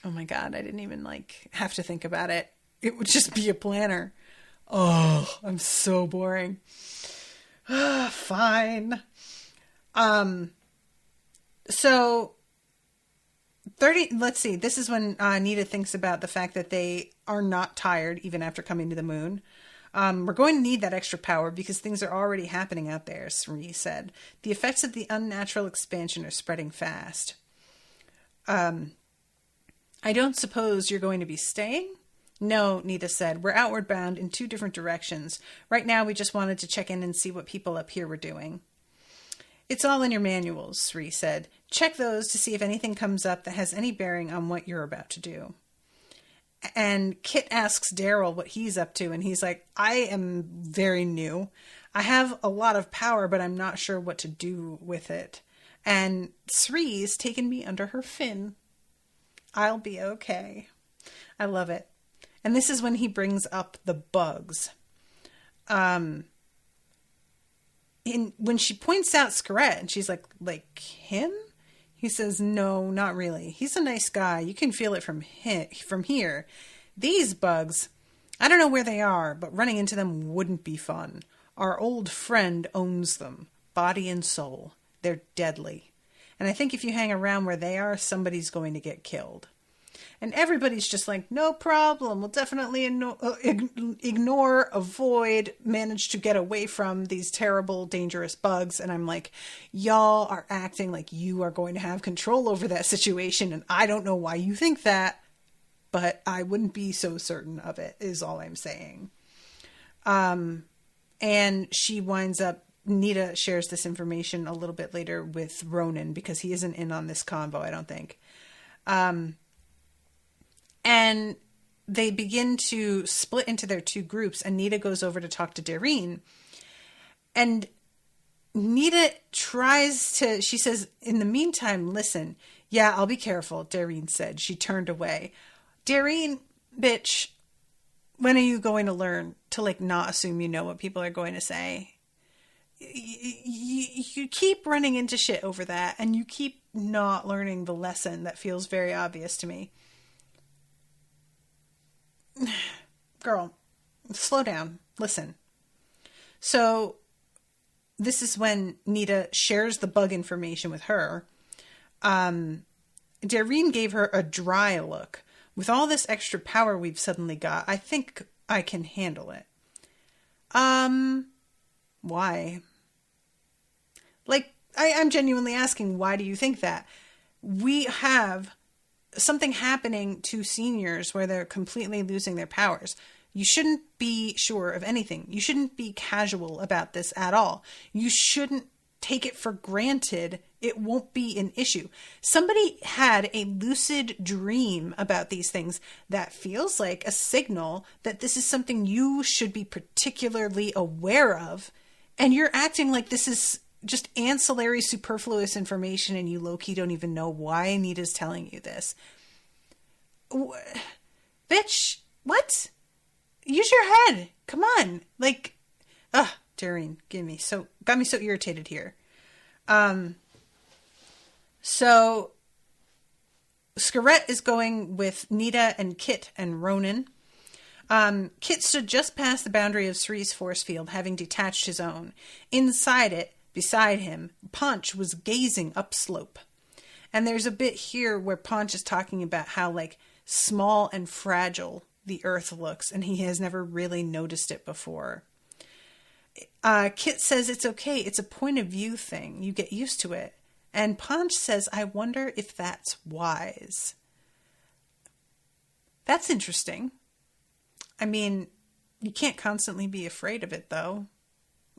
Oh my god, I didn't even have to think about it. It would just be a planner. Oh, I'm so boring. Fine. So 30, let's see, this is when Nita thinks about the fact that they are not tired even after coming to the moon. We're going to need that extra power because things are already happening out there, Sri said. The effects of the unnatural expansion are spreading fast. I don't suppose you're going to be staying? No, Nita said. We're outward bound in 2 different directions. Right now, we just wanted to check in and see what people up here were doing. It's all in your manuals, Sri said. Check those to see if anything comes up that has any bearing on what you're about to do. And Kit asks Daryl what he's up to, and he's like, I am very new. I have a lot of power, but I'm not sure what to do with it. And Sri's taken me under her fin. I'll be okay. I love it. And this is when he brings up the bugs. When she points out Scarrett, and she's like him? He says, no, not really. He's a nice guy. You can feel it from here. These bugs, I don't know where they are, but running into them wouldn't be fun. Our old friend owns them, body and soul. They're deadly. And I think if you hang around where they are, somebody's going to get killed. And everybody's just like, no problem. We'll definitely ignore, avoid, manage to get away from these terrible, dangerous bugs. And I'm like, y'all are acting like you are going to have control over that situation. And I don't know why you think that, but I wouldn't be so certain of it, is all I'm saying. And she winds up, Nita shares this information a little bit later with Ronan because he isn't in on this convo, I don't think. And they begin to split into their 2 groups, and Nita goes over to talk to Dareen. And Nita she says, in the meantime, listen. Yeah, I'll be careful, Dareen said. She turned away. Dareen, bitch, when are you going to learn to, not assume you know what people are going to say? You keep running into shit over that, and you keep not learning the lesson that feels very obvious to me. Girl, slow down. Listen. So this is when Nita shares the bug information with her. Dareen gave her a dry look. With all this extra power we've suddenly got, I think I can handle it. Why? I'm genuinely asking, why do you think that? We have something happening to seniors where they're completely losing their powers. You shouldn't be sure of anything. You shouldn't be casual about this at all. You shouldn't take it for granted. It won't be an issue. Somebody had a lucid dream about these things that feels like a signal that this is something you should be particularly aware of. And you're acting like this is just ancillary, superfluous information, and you low-key don't even know why Anita's telling you this. Bitch, what? Use your head. Come on. Dareen, got me so irritated here. So Scarrett is going with Nita and Kit and Ronan. Kit stood just past the boundary of Sri's force field, having detached his own. Inside it, beside him, Punch was gazing upslope. And there's a bit here where Punch is talking about how, small and fragile the earth looks, and he has never really noticed it before. Kit says it's okay. It's a point of view thing. You get used to it. And Punch says, I wonder if that's wise. That's interesting. I mean, you can't constantly be afraid of it, though,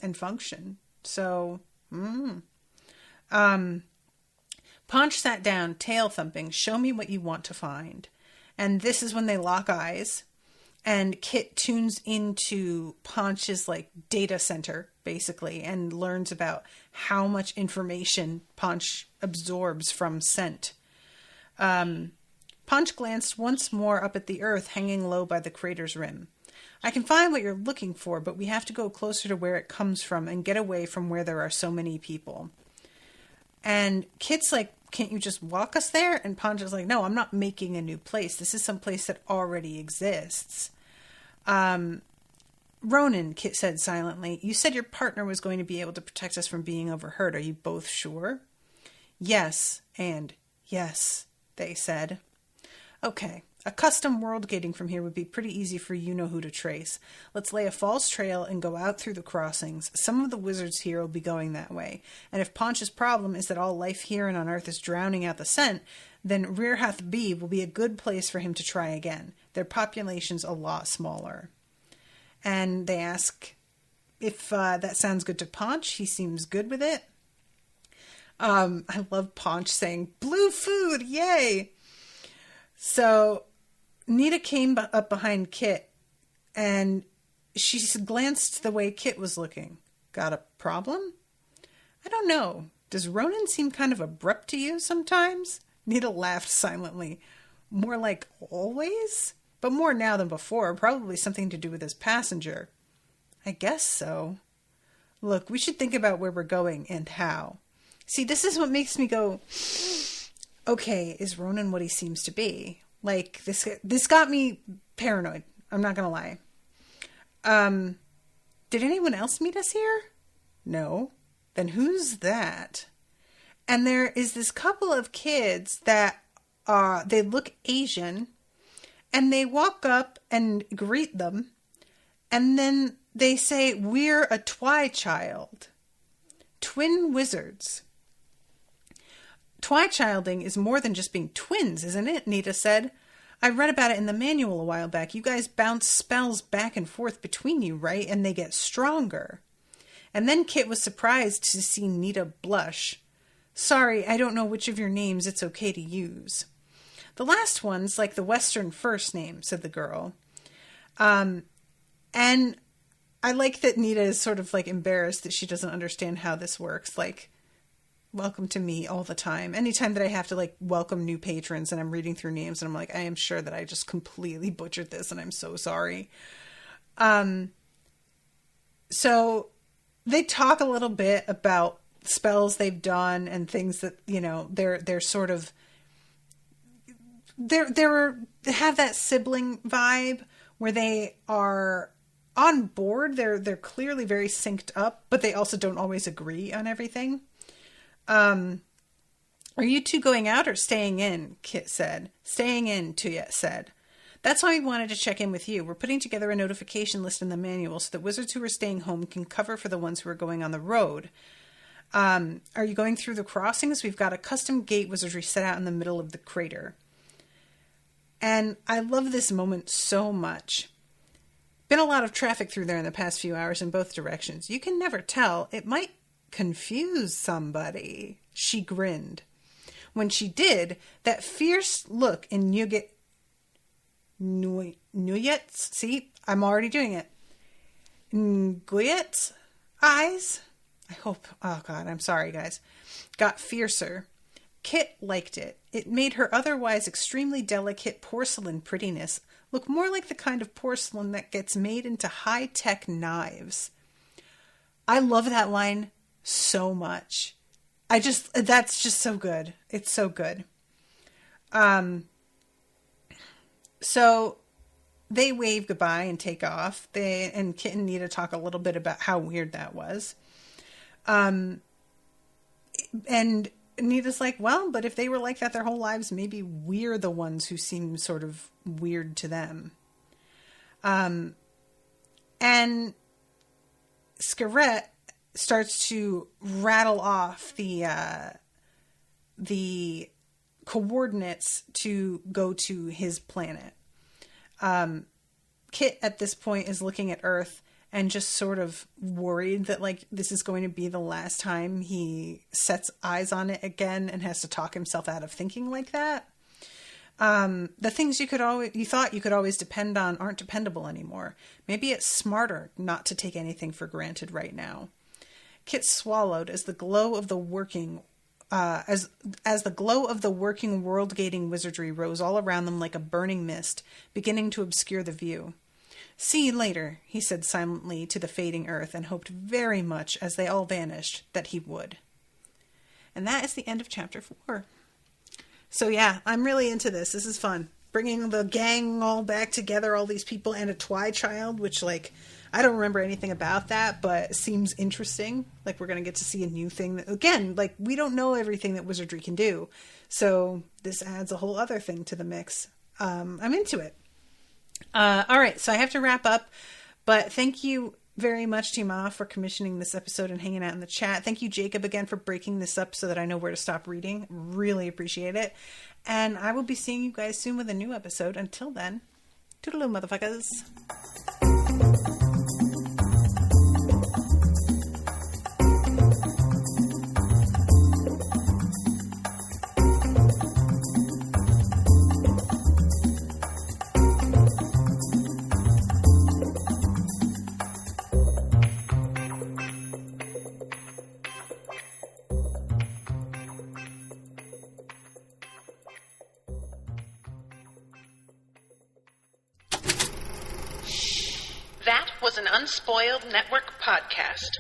and function. So, Punch sat down, tail thumping. Show me what you want to find. And this is when they lock eyes. And Kit tunes into Punch's data center, basically, and learns about how much information Punch absorbs from scent. Punch glanced once more up at the earth hanging low by the crater's rim. I can find what you're looking for, but we have to go closer to where it comes from and get away from where there are so many people. And Kit's like, can't you just walk us there? And Punch is like, no, I'm not making a new place. This is some place that already exists. Ronan, Kit said silently, you said your partner was going to be able to protect us from being overheard. Are you both sure? Yes, and yes, they said. Okay, a custom world gating from here would be pretty easy for you-know-who to trace. Let's lay a false trail and go out through the crossings. Some of the wizards here will be going that way. And if Ponch's problem is that all life here and on Earth is drowning out the scent, then Rearhath B will be a good place for him to try again. Their population's a lot smaller. And they ask if that sounds good to Paunch. He seems good with it. I love Paunch saying, blue food, yay! So Nita came up behind Kit, and she glanced the way Kit was looking. Got a problem? I don't know. Does Ronan seem kind of abrupt to you sometimes? Nita laughed silently. More like always? But more now than before. Probably something to do with his passenger. I guess so. Look, we should think about where we're going and how. See, this is what makes me go, okay, is Ronan what he seems to be? Like, this got me paranoid. I'm not going to lie. Did anyone else meet us here? No. Then who's that? And there is this couple of kids that they look Asian, and they walk up and greet them, and then they say, we're a Twi-child. Twin wizards. Twi-childing is more than just being twins, isn't it? Nita said. I read about it in the manual a while back. You guys bounce spells back and forth between you, right? And they get stronger. And then Kit was surprised to see Nita blush. Sorry, I don't know which of your names it's okay to use. The last one's like the Western first name, said the girl. And I like that Nita is sort of like embarrassed that she doesn't understand how this works. Like, welcome to me all the time. Anytime that I have to like welcome new patrons and I'm reading through names and I'm like, I am sure that I just completely butchered this and I'm so sorry. So they talk a little bit about spells they've done and things that, you know, they're sort of, they have that sibling vibe where they are on board. They're clearly very synced up, but they also don't always agree on everything. Are you two going out or staying in? Kit said. Staying in, Tuyet said. That's why we wanted to check in with you. We're putting together a notification list in the manual so that wizards who are staying home can cover for the ones who are going on the road. Are you going through the crossings? We've got a custom gate wizardry set out in the middle of the crater. And I love this moment so much. Been a lot of traffic through there in the past few hours in both directions. You can never tell. It might confuse somebody. She grinned. When she did, that fierce look in Nguyet's, see, I'm already doing it. Nguyet's eyes, I hope, oh God, I'm sorry guys, got fiercer. Kit liked it. It made her otherwise extremely delicate porcelain prettiness look more like the kind of porcelain that gets made into high-tech knives. I love that line so much. That's just so good. It's so good. So they wave goodbye and take off. And Kit and Nita talk a little bit about how weird that was. And Nita's like, well, but if they were like that their whole lives, maybe we're the ones who seem sort of weird to them. And Scarrett starts to rattle off the coordinates to go to his planet. Kit at this point is looking at Earth and just sort of worried that like this is going to be the last time he sets eyes on it again and has to talk himself out of thinking like that. The things you thought you could always depend on aren't dependable anymore. Maybe it's smarter not to take anything for granted right now. Kit swallowed as the glow of the working as the glow of the working world-gating wizardry rose all around them like a burning mist, beginning to obscure the view. See you later, he said silently to the fading earth, and hoped very much, as they all vanished, that he would. And that is the end of Chapter 4. So yeah, I'm really into this. This is fun. Bringing the gang all back together, all these people, and a Twi-child, which, like, I don't remember anything about that, but seems interesting. Like, we're going to get to see a new thing. That, again, like, we don't know everything that wizardry can do. So this adds a whole other thing to the mix. I'm into it. All right, so I have to wrap up, but thank you very much to Yama for commissioning this episode and hanging out in the chat. Thank you, Jacob, again for breaking this up so that I know where to stop reading. Really appreciate it. And I will be seeing you guys soon with a new episode. Until then, toodaloo, motherfuckers. That was an Unspoiled Network podcast.